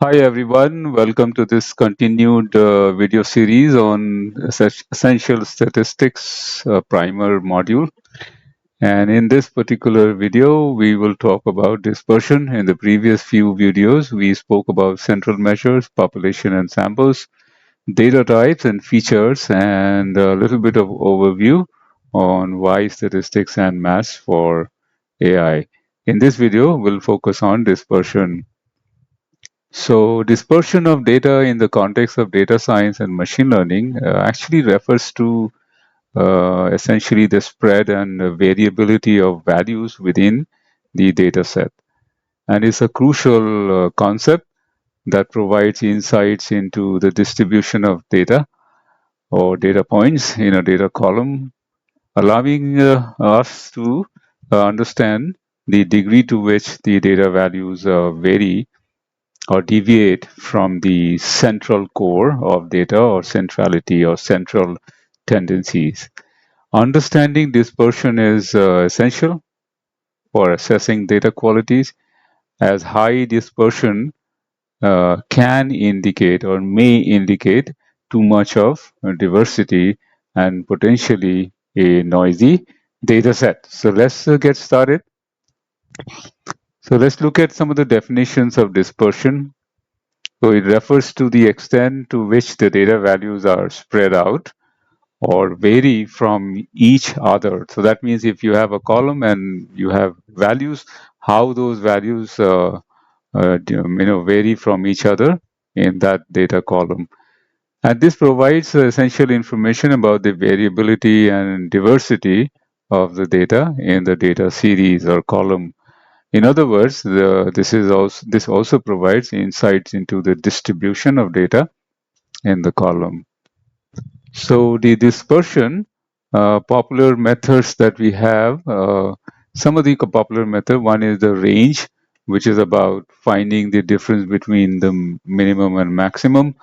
Hi everyone, welcome to this continued video series on essential statistics primer module. And in this particular video, we will talk about dispersion. In the previous few videos, we spoke about central measures, population and samples, data types and features, and a little bit of overview on why statistics and maths for AI. In this video, we'll focus on dispersion. So dispersion of data in the context of data science and machine learning actually refers to essentially the spread and variability of values within the data set. And it's a crucial concept that provides insights into the distribution of data or data points in a data column, allowing us to understand the degree to which the data values vary or deviate from the central core of data or centrality or central tendencies. Understanding dispersion is essential for assessing data qualities, as high dispersion can indicate or may indicate too much of diversity and potentially a noisy data set. So let's get started. So let's look at some of the definitions of dispersion. So it refers to the extent to which the data values are spread out or vary from each other. So that means if you have a column and you have values, how those values vary from each other in that data column. And this provides essential information about the variability and diversity of the data in the data series or column. In other words, this also provides insights into the distribution of data in the column. So the dispersion, popular methods that we have, some of the popular method, one is the range, which is about finding the difference between the minimum and maximum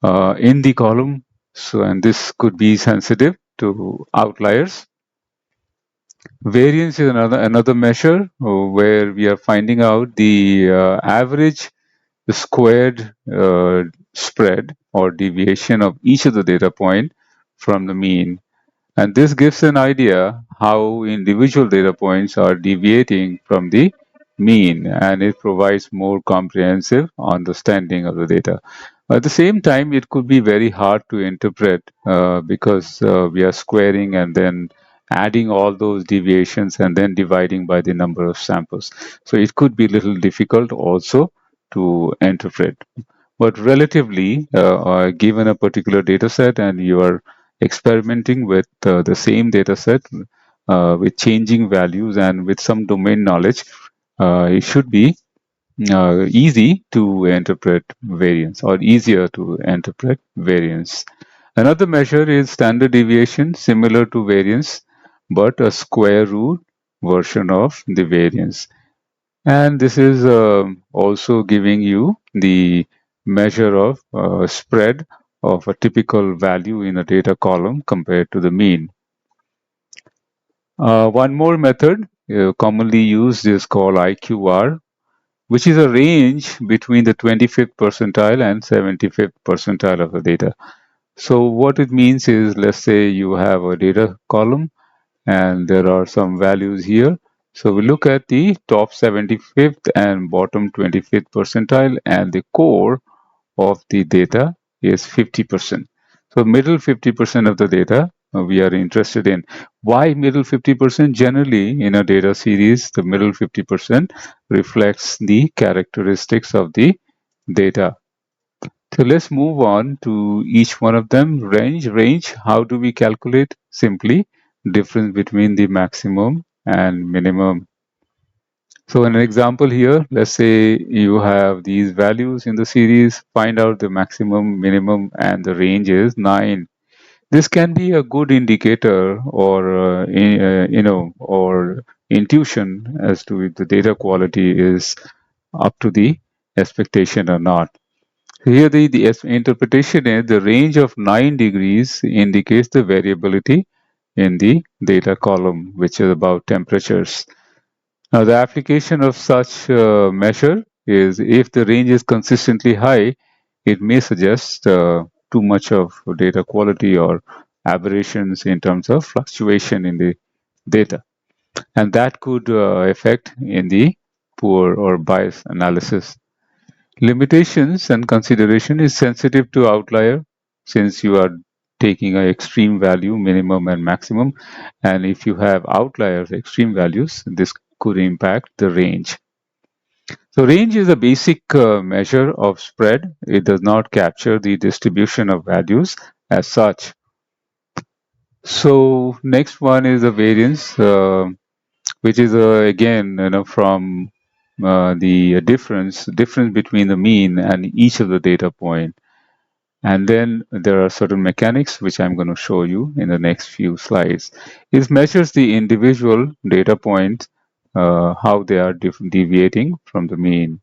in the column. So, and this could be sensitive to outliers. Variance is another measure where we are finding out the average squared spread or deviation of each of the data point from the mean. And this gives an idea how individual data points are deviating from the mean, and it provides more comprehensive understanding of the data. At the same time, it could be very hard to interpret because we are squaring and then adding all those deviations and then dividing by the number of samples. So it could be a little difficult also to interpret. But relatively, given a particular data set and you are experimenting with the same data set with changing values and with some domain knowledge, it should be easy to interpret variance or easier to interpret variance. Another measure is standard deviation, similar to variance, but a square root version of the variance. And this is also giving you the measure of spread of a typical value in a data column compared to the mean. One more method commonly used is called IQR, which is a range between the 25th percentile and 75th percentile of the data. So what it means is, let's say you have a data column and there are some values here. So we look at the top 75th and bottom 25th percentile, and the core of the data is 50%. So middle 50% of the data we are interested in. Why middle 50%? Generally, in a data series, the middle 50% reflects the characteristics of the data. So let's move on to each one of them. Range, how do we calculate? Simply difference between the maximum and minimum. So an example here, let's say you have these values in the series, find out the maximum, minimum, and the range is 9. This can be a good indicator or or intuition as to if the data quality is up to the expectation or not. Here the interpretation is the range of 9 degrees indicates the variability in the data column, which is about temperatures. Now the application of such measure is if the range is consistently high, it may suggest too much of data quality or aberrations in terms of fluctuation in the data. And that could affect in the poor or bias analysis. Limitations and consideration is sensitive to outlier since you are taking an extreme value, minimum and maximum. And if you have outliers, extreme values, this could impact the range. So range is a basic measure of spread. It does not capture the distribution of values as such. So next one is a variance, which is again from the difference between the mean and each of the data point. And then there are certain mechanics which I'm going to show you in the next few slides. It measures the individual data points, how they are deviating from the mean.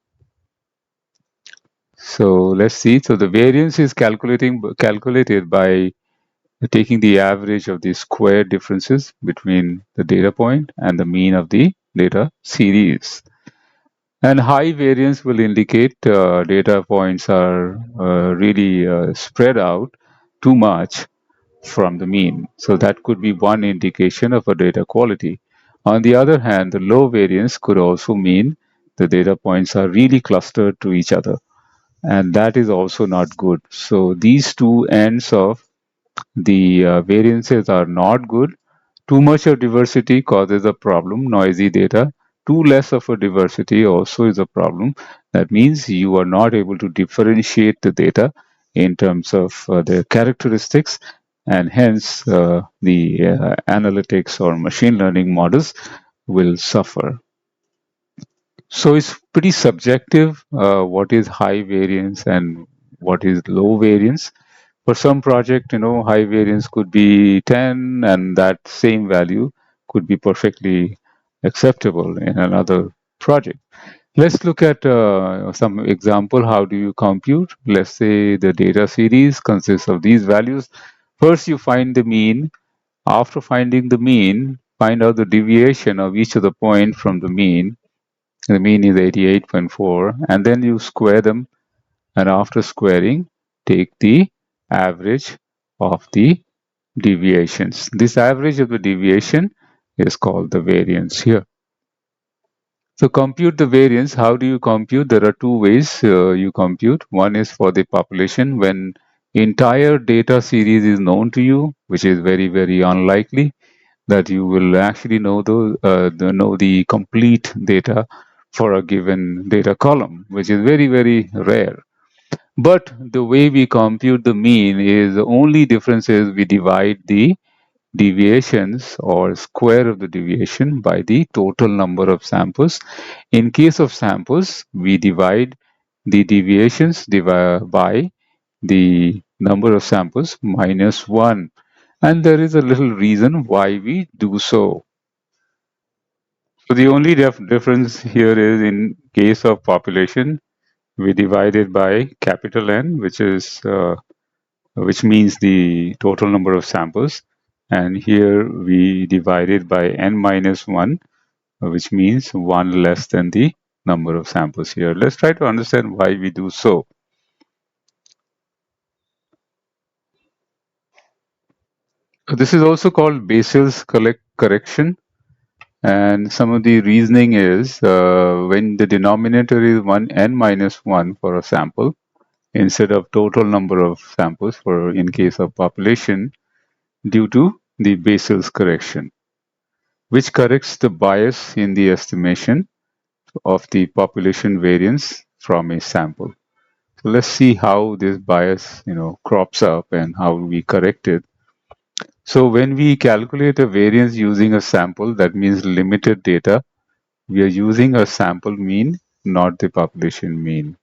So let's see. So the variance is calculated by taking the average of the square differences between the data point and the mean of the data series. And high variance will indicate data points are really spread out too much from the mean. So that could be one indication of a data quality. On the other hand, the low variance could also mean the data points are really clustered to each other. And that is also not good. So these two ends of the variances are not good. Too much of diversity causes a problem, noisy data. Too less of a diversity also is a problem. That means you are not able to differentiate the data in terms of their characteristics, and hence the analytics or machine learning models will suffer. So it's pretty subjective what is high variance and what is low variance. For some project, high variance could be 10 and that same value could be perfectly acceptable in another project. Let's look at some example. How do you compute? Let's say the data series consists of these values. First, you find the mean. After finding the mean, find out the deviation of each of the point from the mean. The mean is 88.4, and then you square them, and after squaring, take the average of the deviations. This average of the deviation is called the variance here. So compute the variance. How do you compute? There are two ways you compute. One is for the population when entire data series is known to you, which is very, very unlikely that you will actually know the complete data for a given data column, which is very, very rare. But the way we compute the mean is the only difference is we divide the deviations or square of the deviation by the total number of samples. In case of samples, we divide the deviations by the number of samples minus 1. And there is a little reason why we do so. So the only difference here is in case of population, we divide it by capital N, which means the total number of samples. And here we divide it by n minus 1, which means 1 less than the number of samples here. Let's try to understand why we do so. This is also called Bessel's correction. And some of the reasoning is when the denominator is n minus 1 for a sample, instead of total number of samples for in case of population, due to the Bessel's correction, which corrects the bias in the estimation of the population variance from a sample. So let's see how this bias, crops up and how we correct it. So when we calculate a variance using a sample, that means limited data, we are using a sample mean, not the population mean.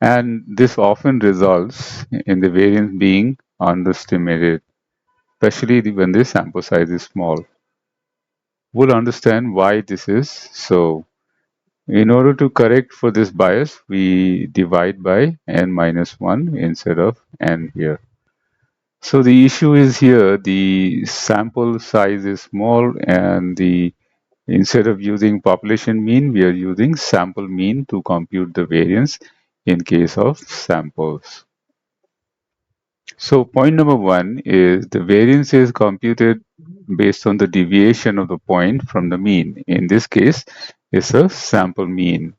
And this often results in the variance being underestimated, especially when the sample size is small. We'll understand why this is so. In order to correct for this bias, we divide by n minus 1 instead of n here. So the issue is here, the sample size is small and the Instead of using population mean, we are using sample mean to compute the variance in case of samples. So point number one is the variance is computed based on the deviation of the point from the mean. In this case, it's a sample mean.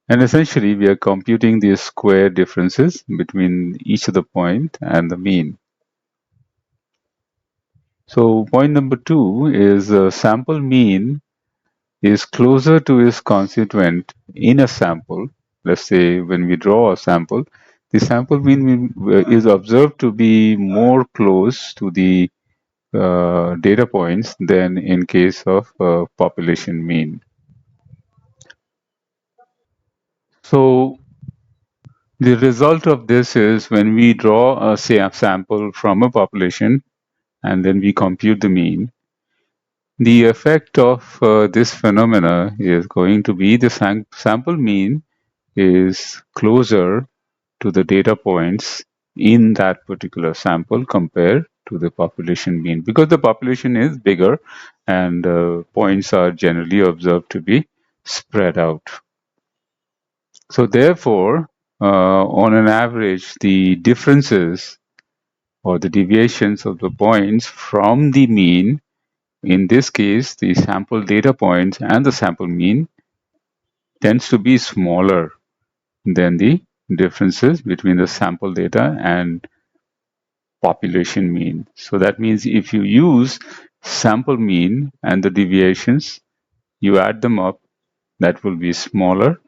And essentially, we are computing the square differences between each of the point and the mean. So point number two is sample mean is closer to its constituent in a sample. Let's say when we draw a sample, the sample mean is observed to be more close to the data points than in case of population mean. So the result of this is when we draw a sample from a population and then we compute the mean, the effect of this phenomena is going to be the sample mean is closer to the data points in that particular sample compared to the population mean, because the population is bigger and points are generally observed to be spread out. So therefore, on an average, the differences or the deviations of the points from the mean, in this case, the sample data points and the sample mean, tends to be smaller than the differences between the sample data and population mean. So that means if you use sample mean and the deviations, you add them up, that will be smaller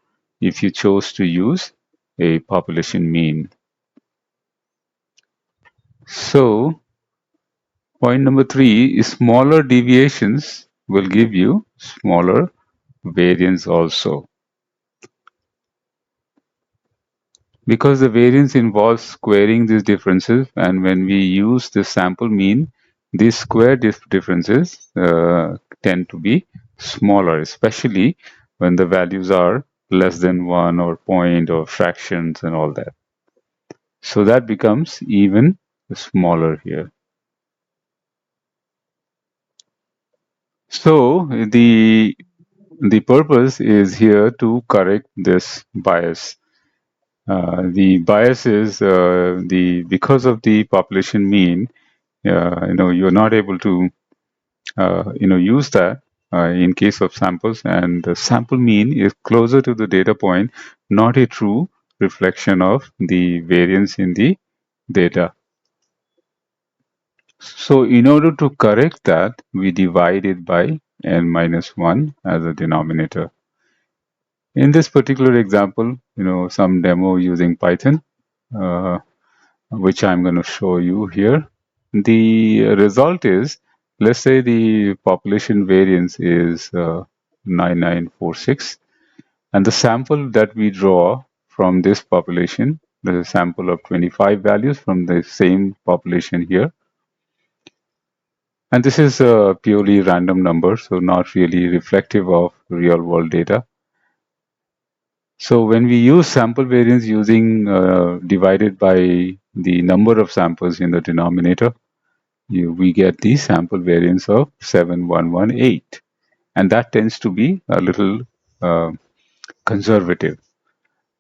if you chose to use a population mean. So point number three is smaller deviations will give you smaller variance also. Because the variance involves squaring these differences, and when we use the sample mean, these square differences tend to be smaller, especially when the values are less than 1 or point or fractions and all that. So that becomes even smaller here. So the purpose is here to correct this bias. The bias is because of the population mean, you're not able to use that in case of samples, and the sample mean is closer to the data point, not a true reflection of the variance in the data. So in order to correct that, we divide it by n minus 1 as a denominator. In this particular example, some demo using Python, uh, which I'm going to show you here. The result is, let's say the population variance is 9946, and the sample that we draw from this population, the sample of 25 values from the same population here. And this is a purely random number, so not really reflective of real world data. So when we use sample variance using divided by the number of samples in the denominator, we get the sample variance of 7118, and that tends to be a little conservative.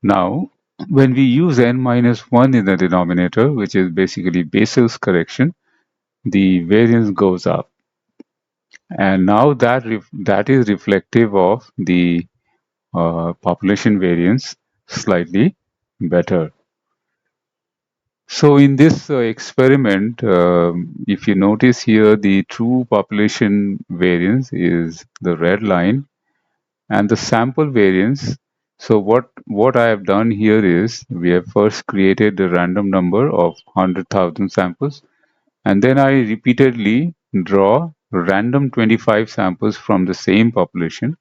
Now, when we use n minus 1 in the denominator, which is basically Bessel's correction, the variance goes up, and now that is reflective of the population variance slightly better. So in this experiment, if you notice here, the true population variance is the red line, and the sample variance. So what I have done here is we have first created a random number of 100,000 samples, and then I repeatedly draw random 25 samples from the same population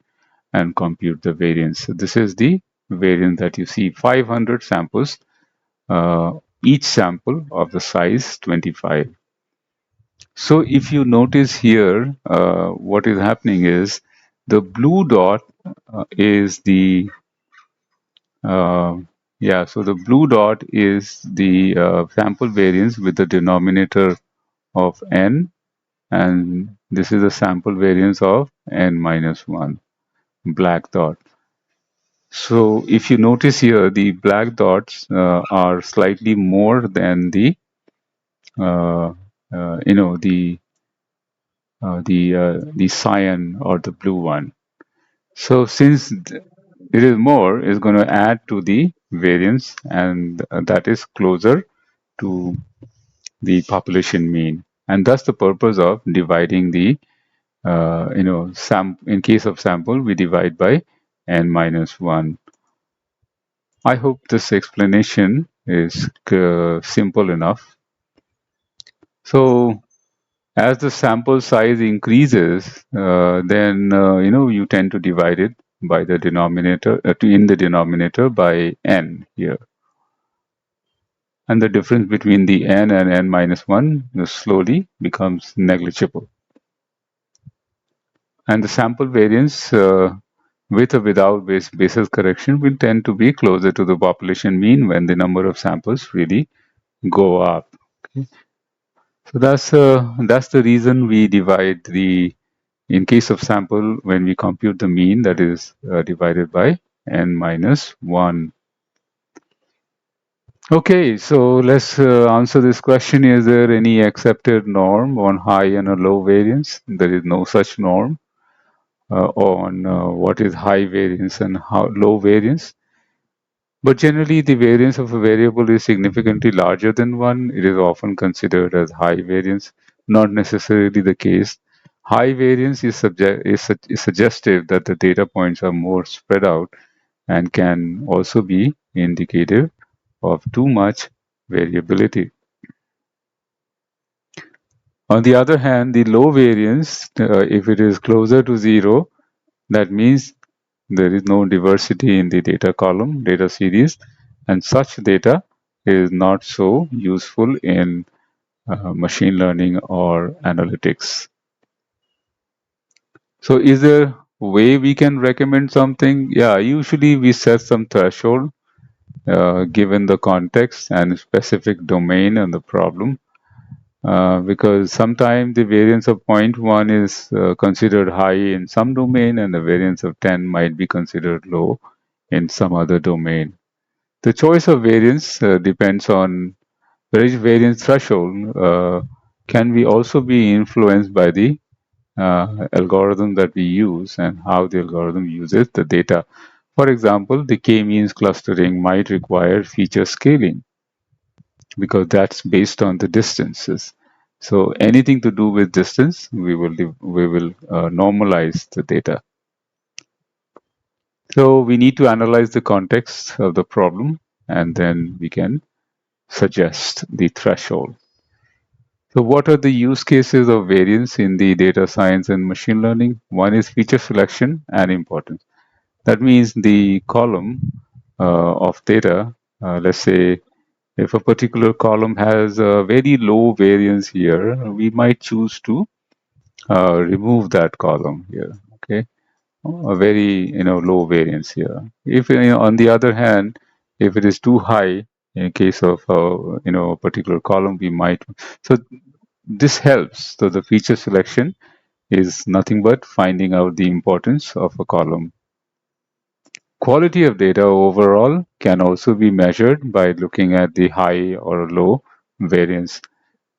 and compute the variance. So this is the variance that you see, 500 samples, uh, each sample of the size 25. So if you notice here, what is happening is the blue dot is the so the blue dot is the sample variance with the denominator of n, and this is the sample variance of n minus 1, black dot. So if you notice here, the black dots are slightly more than the uh, you know the cyan or the blue one. So since it is more, it's going to add to the variance, and that is closer to the population mean. And that's the purpose of dividing the in case of sample, we divide by n minus 1. I hope this explanation is simple enough. So as the sample size increases, then you tend to divide it by the denominator in the denominator by n here, and the difference between the n and n minus 1 slowly becomes negligible. And the sample variance with or without basis correction will tend to be closer to the population mean when the number of samples really go up. Okay. So that's the reason we divide the, in case of sample, when we compute the mean, that is divided by n minus 1. Okay, so let's answer this question. Is there any accepted norm on high and a low variance? There is no such norm on what is high variance and how low variance. But generally, the variance of a variable is significantly larger than 1. It is often considered as high variance, not necessarily the case. High variance is suggestive that the data points are more spread out and can also be indicative of too much variability. On the other hand, the low variance, if it is closer to 0, that means there is no diversity in the data column, data series, and such data is not so useful in machine learning or analytics. So is there a way we can recommend something? Yeah, usually we set some threshold given the context and specific domain and the problem. Because sometimes the variance of 0.1 is considered high in some domain and the variance of 10 might be considered low in some other domain. The choice of variance depends on variance threshold can be also be influenced by the algorithm that we use and how the algorithm uses the data. For example, the k-means clustering might require feature scaling because that's based on the distances. So anything to do with distance, we will normalize the data. So we need to analyze the context of the problem, and then we can suggest the threshold. So what are the use cases of variance in the data science and machine learning? One is feature selection and importance. That means the column of data, let's say if a particular column has a very low variance here, we might choose to remove that column here, okay? A very low variance here. If on the other hand, if it is too high, in case of a particular column, we might. So this helps. So the feature selection is nothing but finding out the importance of a column. Quality of data overall can also be measured by looking at the high or low variance,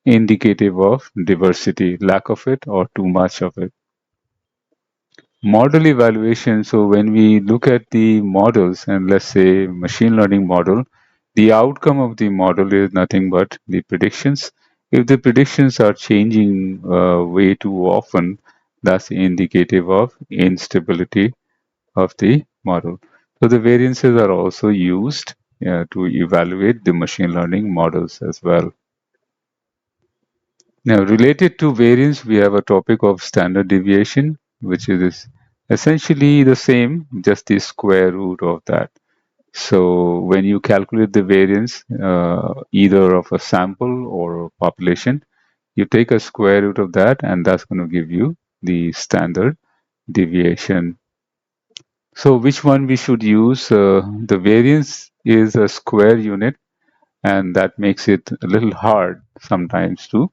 indicative of diversity, lack of it, or too much of it. Model evaluation. So when we look at the models and let's say machine learning model, the outcome of the model is nothing but the predictions. If the predictions are changing way too often, that's indicative of instability of the model. So the variances are also used to evaluate the machine learning models as well. Now, related to variance, we have a topic of standard deviation, which is essentially the same, just the square root of that. So when you calculate the variance, either of a sample or a population, you take a square root of that, and that's going to give you the standard deviation. So which one we should use? The variance is a square unit, and that makes it a little hard sometimes to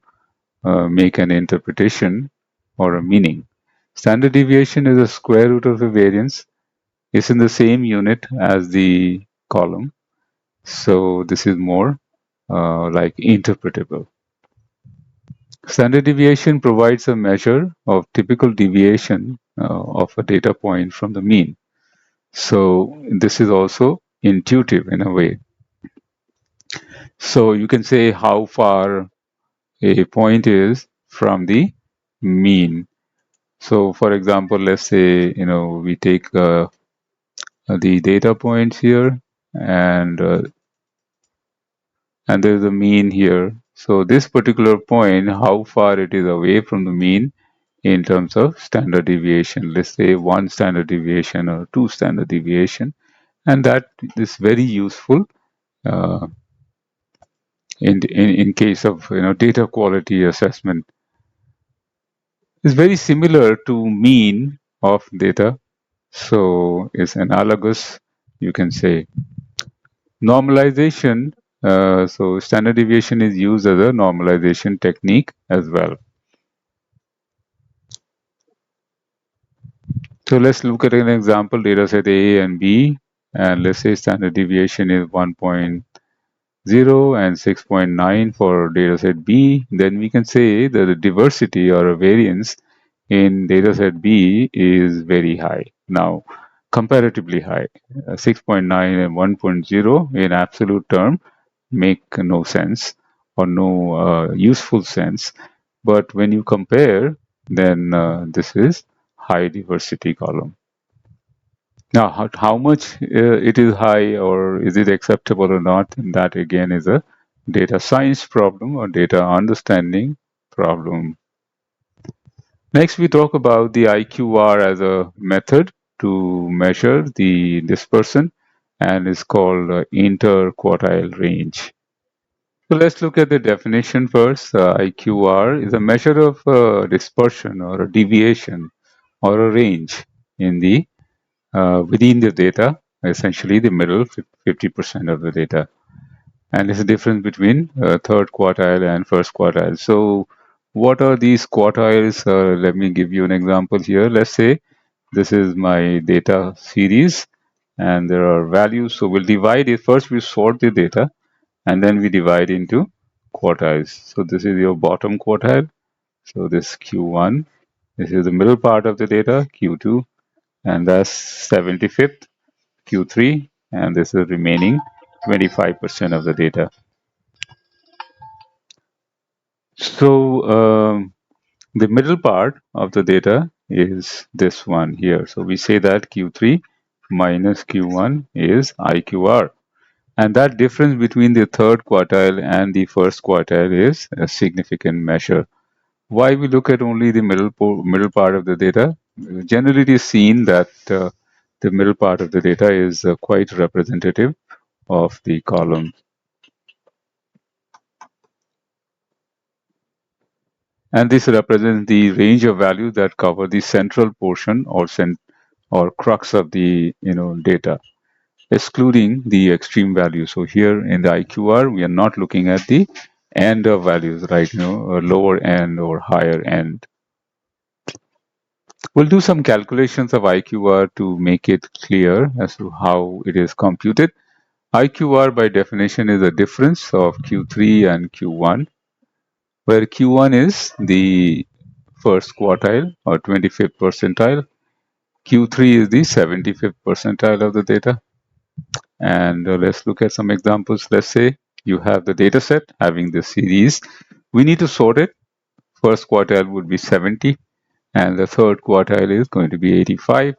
make an interpretation or a meaning. Standard deviation is the square root of the variance. It's in the same unit as the column. So this is more like interpretable. Standard deviation provides a measure of typical deviation of a data point from the mean. So this is also intuitive in a way. So you can say how far a point is from the mean. So for example, let's say, we take the data points here, and there's a mean here. So this particular point, how far it is away from the mean in terms of standard deviation. Let's say 1 standard deviation or 2 standard deviation, and that is very useful uh, in case of data quality assessment. It's very similar to mean of data, so it's analogous, you can say. Normalization, so standard deviation is used as a normalization technique as well. So let's look at an example data set A and B, and let's say standard deviation is 1.0 and 6.9 for data set B. Then we can say that the diversity or a variance in data set B is very high. Now, comparatively high. 6.9 and 1.0 in absolute term make no sense or no useful sense. But when you compare, then this is high diversity column. Now, how much it is high or is it acceptable or not, that again is a data science problem or data understanding problem. Next, we talk about the IQR as a method to measure the dispersion, and it's called interquartile range. So let's look at the definition first. IQR is a measure of dispersion or a deviation or a range in the within the data, essentially the middle 50% of the data. And it's a difference between third quartile and first quartile. So what are these quartiles? Let me give you an example here. Let's say this is my data series and there are values. So we'll divide it. First we sort the data and then we divide into quartiles. So this is your bottom quartile. So this Q1. This is the middle part of the data, Q2, and that's 75th, Q3, and this is remaining 25% of the data. So the middle part of the data is this one here. So we say that Q3 minus Q1 is IQR. And that difference between the third quartile and the first quartile is a significant measure. Why we look at only the middle part of the data? Generally, it is seen that the middle part of the data is quite representative of the column. And this represents the range of values that cover the central portion or crux of the data, excluding the extreme value. So here in the IQR, we are not looking at the end of values, right? Lower end or higher end. We'll do some calculations of IQR to make it clear as to how it is computed. IQR by definition is a difference of Q3 and Q1, where Q1 is the first quartile or 25th percentile. Q3 is the 75th percentile of the data. And let's look at some examples. Let's say you have the data set having the series. We need to sort it. First quartile would be 70, and the third quartile is going to be 85.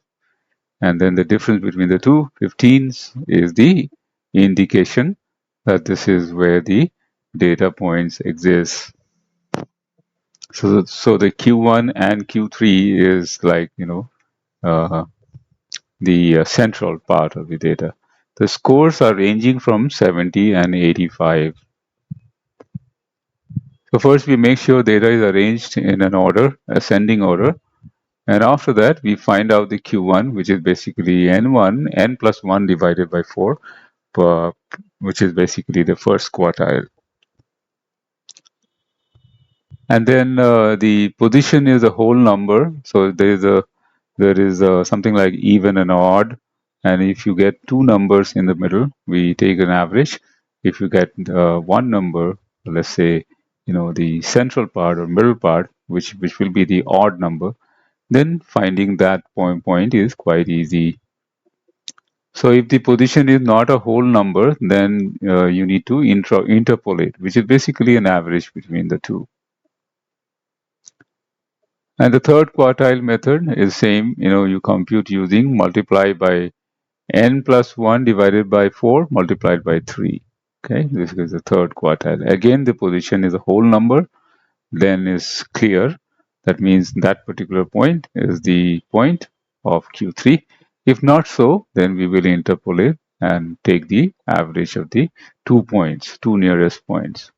And then the difference between the two, 15s, is the indication that this is where the data points exist. So the Q1 and Q3 is like, the central part of the data. The scores are ranging from 70 and 85. So first we make sure data is arranged in an order, ascending order. And after that, we find out the Q1, which is basically N1, N plus 1 divided by 4, which is basically the first quartile. And then the position is a whole number. So there is something like even and odd. And if you get two numbers in the middle, we take an average. If you get one number, let's say, the central part or middle part, which will be the odd number, then finding that point is quite easy. So if the position is not a whole number, then you need to interpolate, which is basically an average between the two. And the third quartile method is same. You compute using multiply by n plus 1 divided by 4 multiplied by 3. Okay, this is the third quartile. Again, the position is a whole number, then is clear. That means that particular point is the point of Q3. If not so, then we will interpolate and take the average of the 2 points, two nearest points.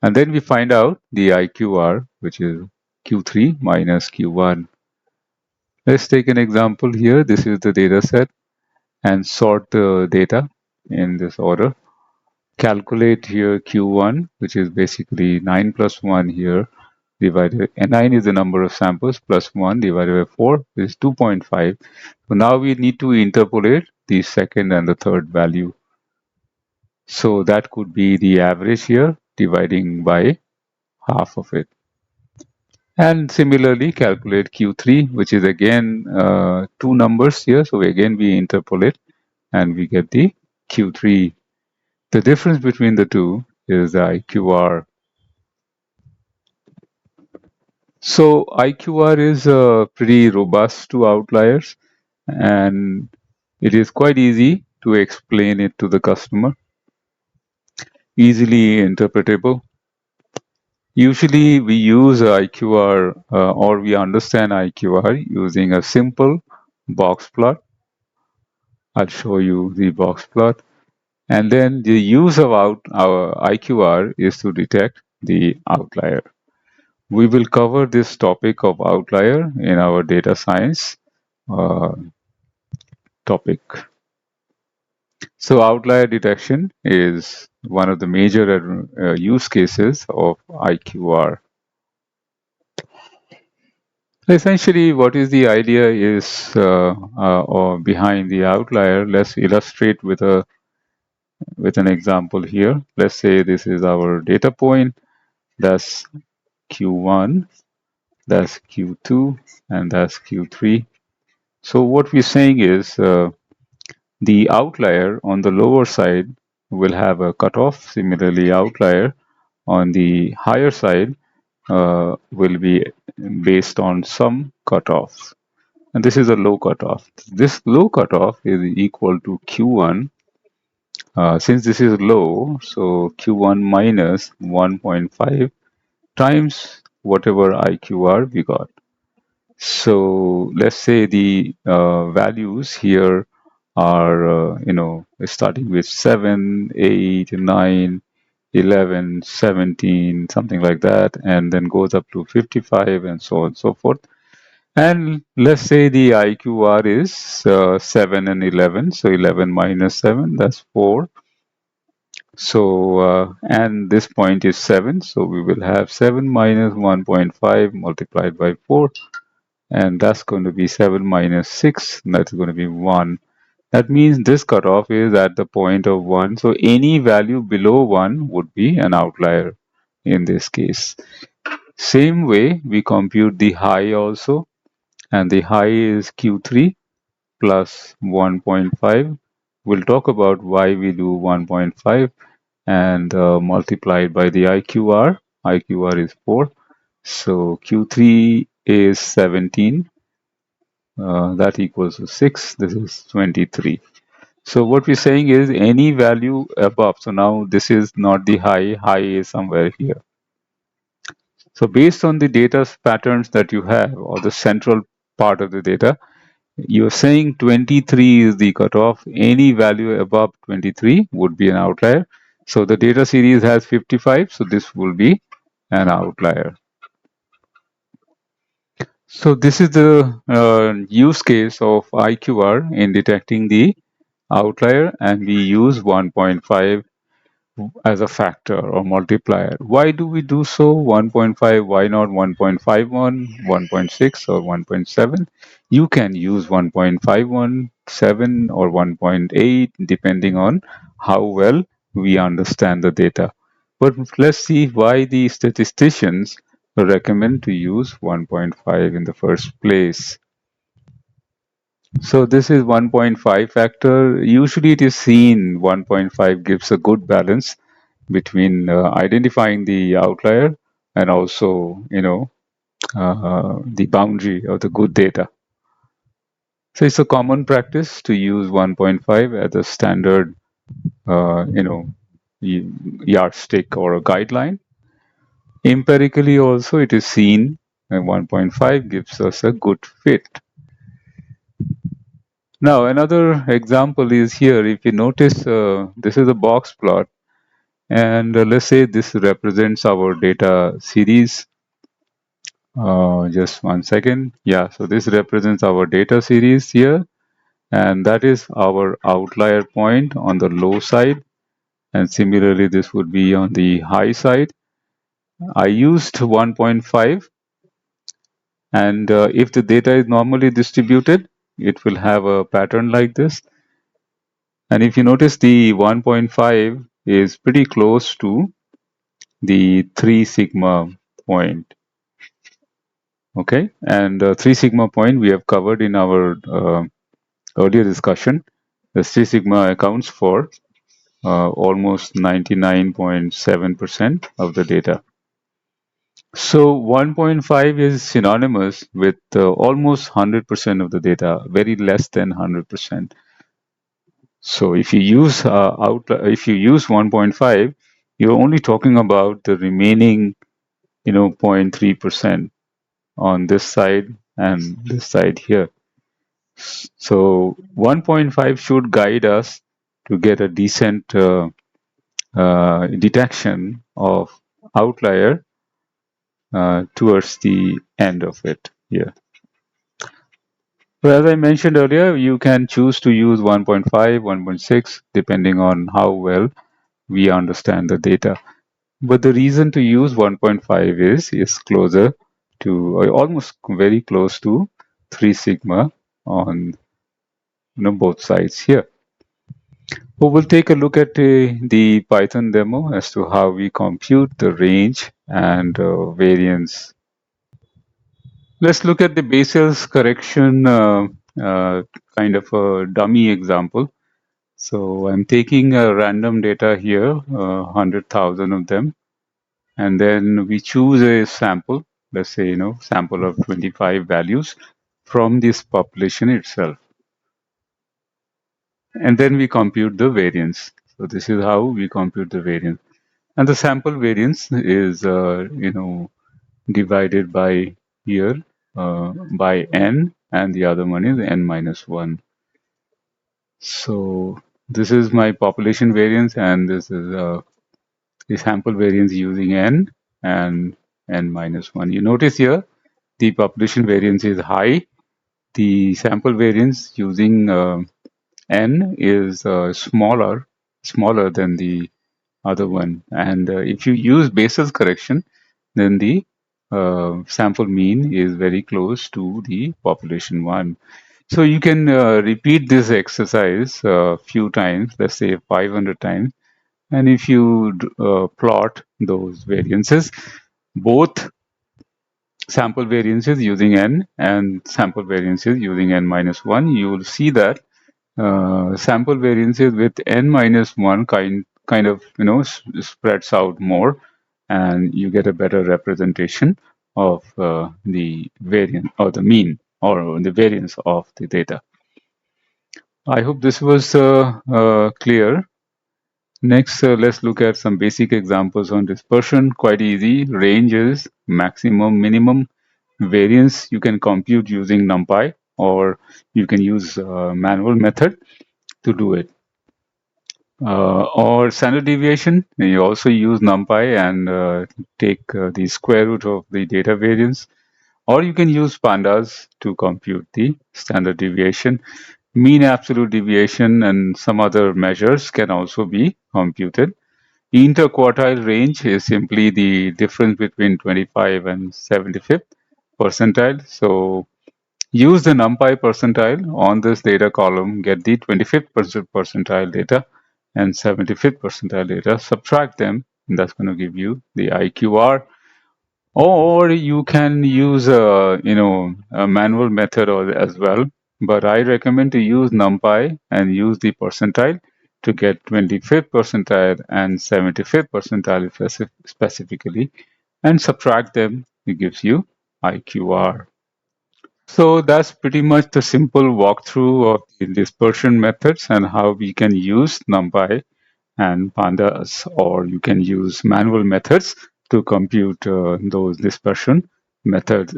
And then we find out the IQR, which is Q3 minus Q1. Let's take an example here. This is the data set and sort the data in this order. Calculate here Q1, which is basically 9 plus 1 here divided, and 9 is the number of samples, plus 1 divided by 4 is 2.5. So now we need to interpolate the second and the third value. So that could be the average here, dividing by half of it. And similarly, calculate Q3, which is again two numbers here. So again, we interpolate and we get the Q3. The difference between the two is the IQR. So IQR is pretty robust to outliers, and it is quite easy to explain it to the customer, easily interpretable. Usually we use IQR or we understand IQR using a simple box plot. I'll show you the box plot. And then the use of our IQR is to detect the outlier. We will cover this topic of outlier in our data science topic. So outlier detection is one of the major use cases of IQR. Essentially, what is the idea is or behind the outlier. Let's illustrate with an example here. Let's say this is our data point. That's Q1, that's Q2, and that's Q3. So what we're saying is the outlier on the lower side will have a cutoff. Similarly, outlier on the higher side will be based on some cutoffs. And this is a low cutoff. This low cutoff is equal to Q1. Since this is low, so Q1 minus 1.5 times whatever IQR we got. So let's say the values here are, starting with 7, 8, 9, 11, 17, something like that, and then goes up to 55 and so on and so forth. And let's say the IQR is 7 and 11. So 11 minus 7, that's 4. So, and this point is 7. So we will have 7 minus 1.5 multiplied by 4. And that's going to be 7 minus 6. That's going to be 1. That means this cutoff is at the point of 1. So any value below 1 would be an outlier in this case. Same way, we compute the high also. And the high is Q3 plus 1.5. We'll talk about why we do 1.5 and multiplied by the IQR. IQR is 4. So Q3 is 17. That equals to 6. This is 23. So what we're saying is any value above. So now this is not the high. High is somewhere here. So based on the data patterns that you have or the central part of the data, you're saying 23 is the cutoff. Any value above 23 would be an outlier. So the data series has 55. So this will be an outlier. So this is the use case of IQR in detecting the outlier, and we use 1.5 as a factor or multiplier. Why do we do so? 1.5, why not 1.51, 1.6, or 1.7? You can use 1.51, 7, or 1.8 depending on how well we understand the data. But let's see why the statisticians recommend to use 1.5 in the first place. So this is 1.5 factor. Usually it is seen 1.5 gives a good balance between identifying the outlier and also, the boundary of the good data. So it's a common practice to use 1.5 as a standard, yardstick or a guideline. Empirically also it is seen 1.5 gives us a good fit. Now another example is here. If you notice, this is a box plot, and let's say this represents our data series. Just one second. Yeah, so this represents our data series here, and that is our outlier point on the low side, and similarly this would be on the high side. I used 1.5, and if the data is normally distributed, it will have a pattern like this. And if you notice, the 1.5 is pretty close to the 3 sigma point. Okay, and 3 sigma point we have covered in our earlier discussion. The 3 sigma accounts for almost 99.7% of the data. So 1.5 is synonymous with almost 100% of the data, very less than 100%. So if you use if you use 1.5, you're only talking about the remaining, 0.3% on this side and this side here. So 1.5 should guide us to get a decent detection of outlier towards the end of it here. So as I mentioned earlier, you can choose to use 1.5, 1.6 depending on how well we understand the data. But the reason to use 1.5 is closer to, or almost very close to 3 sigma on both sides here. So we'll take a look at the Python demo as to how we compute the range and variance. Let's look at the Bessel's correction kind of a dummy example. So I'm taking a random data here, 100,000 of them, and then we choose a sample, let's say, sample of 25 values from this population itself. And then we compute the variance. So this is how we compute the variance. And the sample variance is, divided by here by n, and the other one is n minus 1. So this is my population variance, and this is the sample variance using n and n minus 1. You notice here the population variance is high. The sample variance using n is smaller than the other one. And if you use Bessel's correction, then the sample mean is very close to the population one. So you can repeat this exercise a few times, let's say 500 times. And if you plot those variances, both sample variances using n and sample variances using n minus 1, you will see that sample variances with n minus 1 kind of spreads out more, and you get a better representation of the variance or the mean or the variance of the data. I hope this was clear. Next, let's look at some basic examples on dispersion. Quite easy. Range is maximum, minimum. Variance you can compute using NumPy, or you can use manual method to do it. Or standard deviation, you also use NumPy and take the square root of the data variance. Or you can use pandas to compute the standard deviation. Mean absolute deviation and some other measures can also be computed Interquartile range is simply the difference between 25 and 75th percentile. So use the NumPy percentile on this data column, get the 25th percentile data and 75th percentile data, subtract them, and that's going to give you the IQR. Or you can use a manual method as well, but I recommend to use NumPy and use the percentile to get 25th percentile and 75th percentile specifically, and subtract them. It gives you IQR. So that's pretty much the simple walkthrough of the dispersion methods and how we can use NumPy and pandas, or you can use manual methods to compute those dispersion measures.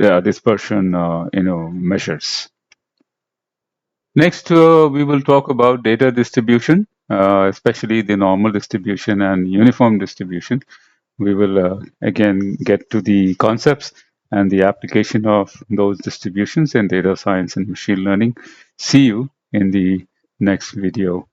Next, we will talk about data distribution, especially the normal distribution and uniform distribution. We will again get to the concepts and the application of those distributions in data science and machine learning. See you in the next video.